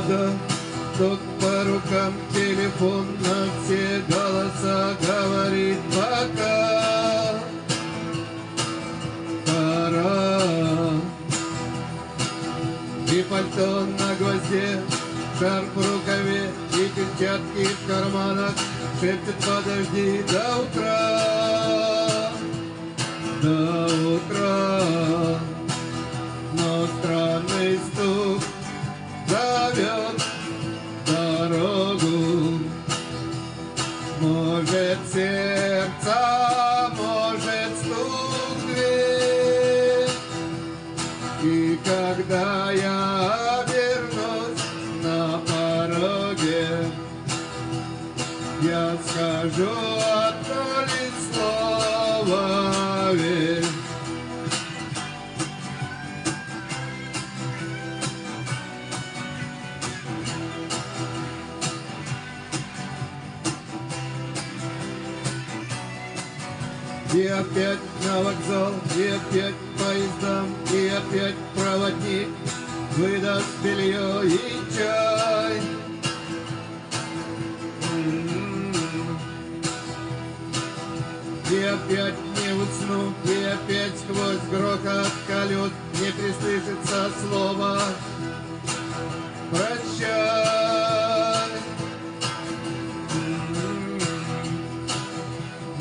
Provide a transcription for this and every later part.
надо. Стук по рукам, телефон на все голоса говорит пока. Пора. И пальто на гвозде, шарф в рукаве и перчатки в карманах. Шепчет: подожди до утра, до утра. Но странный стук зовет дорогу. Может, сердце, может, стук в дверь. И когда я вернусь на пороге, я скажу одно лишь слово: верь. И опять на вокзал, и опять поездам, и опять проводник выдаст белье и чай. И опять не усну, и опять сквозь грохот колес не прислышится слова прощай.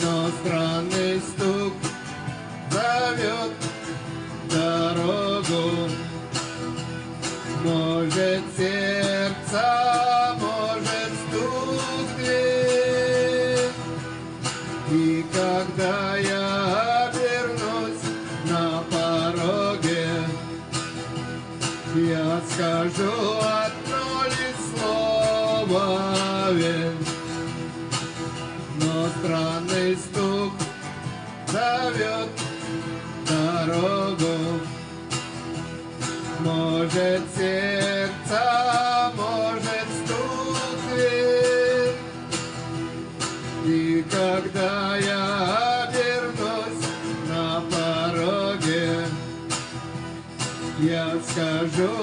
Но странный стук зовет дорогу. Может, сердце, может, стук в дверь. И когда я вернусь на пороге, я скажу одно лишь слово: верь. Но странный стук зовет дорогу. Может, сердце, может, стук в дверь. И когда я вернусь на пороге, я скажу